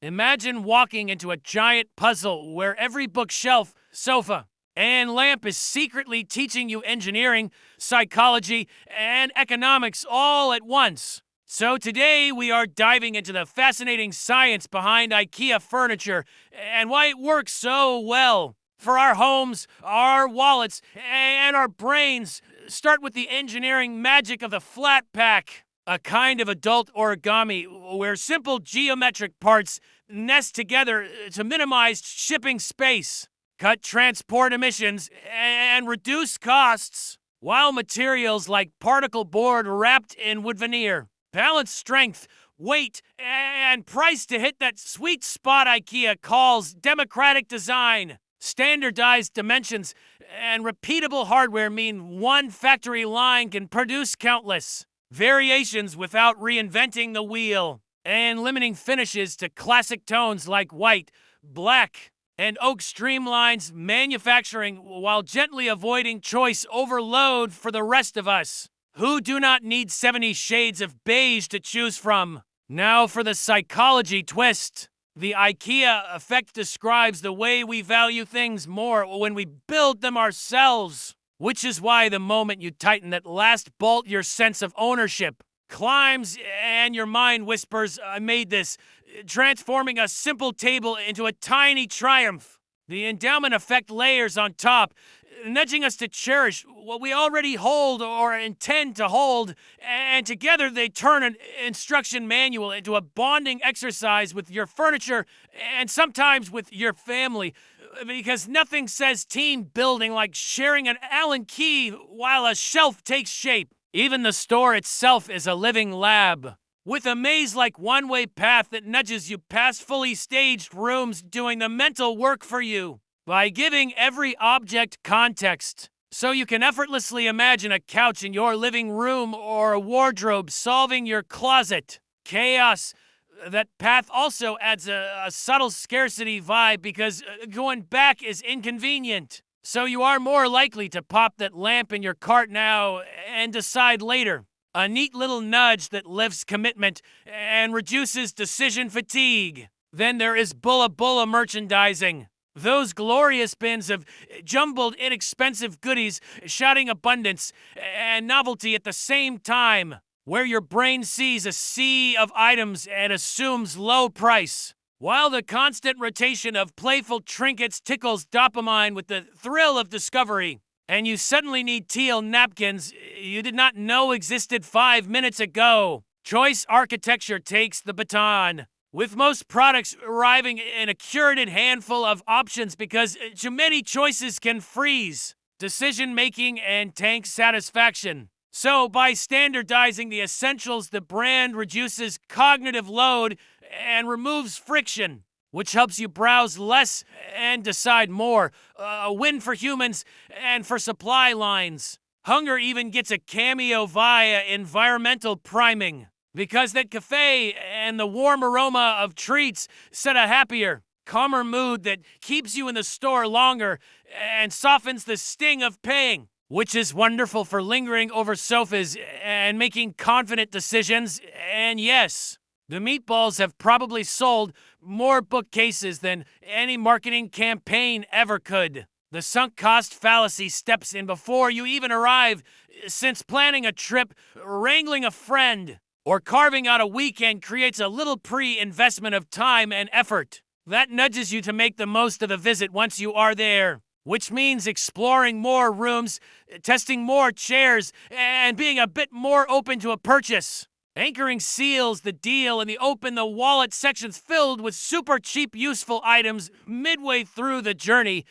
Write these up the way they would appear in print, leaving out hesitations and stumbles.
Imagine walking into a giant puzzle where every bookshelf, sofa, and lamp is secretly teaching you engineering, psychology, and economics all at once. So today we are diving into the fascinating science behind IKEA furniture and why it works so well for our homes, our wallets, and our brains. Start with the engineering magic of the flat pack, a kind of adult origami where simple geometric parts nest together to minimize shipping space, cut transport emissions, and reduce costs, while materials like particle board wrapped in wood veneer balance strength, weight, and price to hit that sweet spot IKEA calls democratic design. Standardized dimensions and repeatable hardware mean one factory line can produce countless variations without reinventing the wheel, and limiting finishes to classic tones like white, black, and oak streamlines manufacturing while gently avoiding choice overload for the rest of us, who do not need 70 shades of beige to choose from. Now for the psychology twist. The IKEA effect describes the way we value things more when we build them ourselves, which is why the moment you tighten that last bolt, your sense of ownership climbs and your mind whispers, "I made this," transforming a simple table into a tiny triumph. The endowment effect layers on top, nudging us to cherish what we already hold or intend to hold, and together they turn an instruction manual into a bonding exercise with your furniture and sometimes with your family, because nothing says team building like sharing an Allen key while a shelf takes shape. Even the store itself is a living lab, with a maze-like one-way path that nudges you past fully staged rooms doing the mental work for you by giving every object context, so you can effortlessly imagine a couch in your living room or a wardrobe solving your closet chaos. That path also adds a subtle scarcity vibe because going back is inconvenient. So you are more likely to pop that lamp in your cart now and decide later. A neat little nudge that lifts commitment and reduces decision fatigue. Then there is Bulla Bulla merchandising. Those glorious bins of jumbled, inexpensive goodies shouting abundance and novelty at the same time, where your brain sees a sea of items and assumes low price, while the constant rotation of playful trinkets tickles dopamine with the thrill of discovery, and you suddenly need teal napkins you did not know existed 5 minutes ago. Choice architecture takes the baton, with most products arriving in a curated handful of options because too many choices can freeze decision-making and tank satisfaction. So by standardizing the essentials, the brand reduces cognitive load and removes friction, which helps you browse less and decide more. A win for humans and for supply lines. Hunger even gets a cameo via environmental priming, because that cafe and the warm aroma of treats set a happier, calmer mood that keeps you in the store longer and softens the sting of paying, which is wonderful for lingering over sofas and making confident decisions. And yes, the meatballs have probably sold more bookcases than any marketing campaign ever could. The sunk cost fallacy steps in before you even arrive, since planning a trip, wrangling a friend, or carving out a weekend creates a little pre-investment of time and effort that nudges you to make the most of the visit once you are there, which means exploring more rooms, testing more chairs, and being a bit more open to a purchase. Anchoring seals the deal in the open the wallet sections filled with super cheap useful items midway through the journey,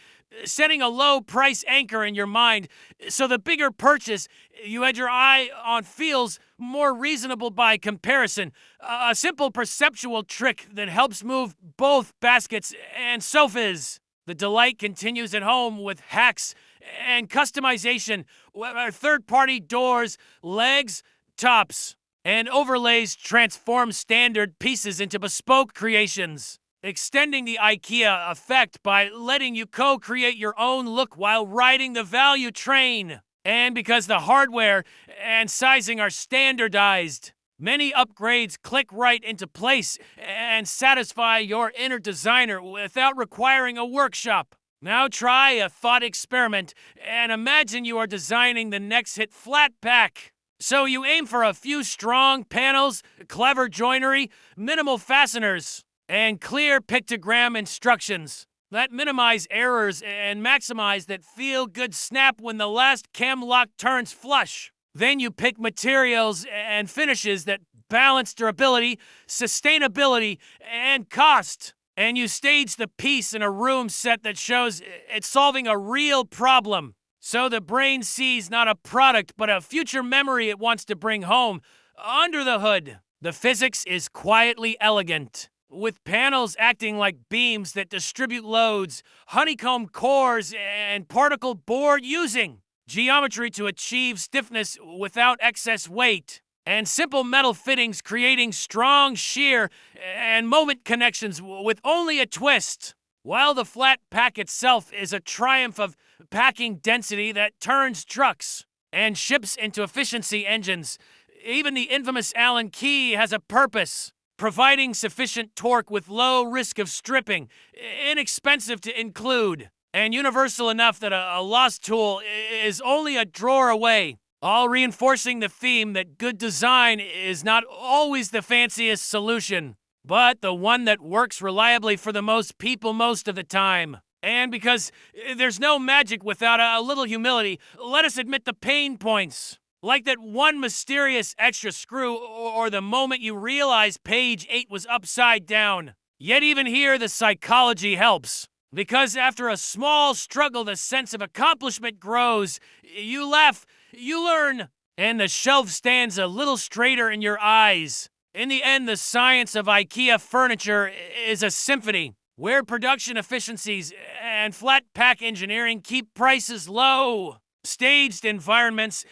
setting a low price anchor in your mind so the bigger purchase you had your eye on feels more reasonable by comparison. A simple perceptual trick that helps move both baskets and sofas. The delight continues at home with hacks and customization, third-party doors, legs, tops, and overlays transform standard pieces into bespoke creations, extending the IKEA effect by letting you co-create your own look while riding the value train. And because the hardware and sizing are standardized, Many upgrades click right into place and satisfy your inner designer without requiring a workshop. Now try a thought experiment and imagine you are designing the next hit flat pack. So you aim for a few strong panels, clever joinery, minimal fasteners, and clear pictogram instructions that minimize errors and maximize that feel-good snap when the last cam lock turns flush. Then you pick materials and finishes that balance durability, sustainability, and cost. And you stage the piece in a room set that shows it's solving a real problem. So the brain sees not a product, but a future memory it wants to bring home. Under the hood, the physics is quietly elegant, with panels acting like beams that distribute loads, honeycomb cores, and particle board using geometry to achieve stiffness without excess weight, and simple metal fittings creating strong shear and moment connections with only a twist. While the flat pack itself is a triumph of packing density that turns trucks and ships into efficiency engines, even the infamous Allen key has a purpose, providing sufficient torque with low risk of stripping, inexpensive to include, and universal enough that a lost tool is only a drawer away, all reinforcing the theme that good design is not always the fanciest solution, but the one that works reliably for the most people most of the time. And because there's no magic without a little humility, let us admit the pain points. Like that one mysterious extra screw, or the moment you realize page 8 was upside down. Yet even here, the psychology helps. Because after a small struggle, the sense of accomplishment grows. You laugh, you learn, and the shelf stands a little straighter in your eyes. In the end, the science of IKEA furniture is a symphony, where production efficiencies and flat pack engineering keep prices low. Staged environments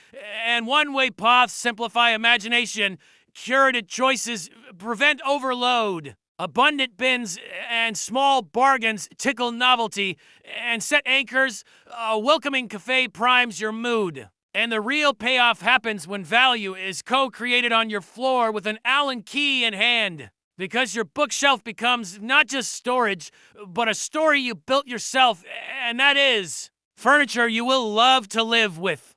and one-way paths simplify imagination. Curated choices prevent overload. Abundant bins and small bargains tickle novelty. And set anchors, a welcoming cafe primes your mood. And the real payoff happens when value is co-created on your floor with an Allen key in hand. Because your bookshelf becomes not just storage, but a story you built yourself, and that is furniture you will love to live with.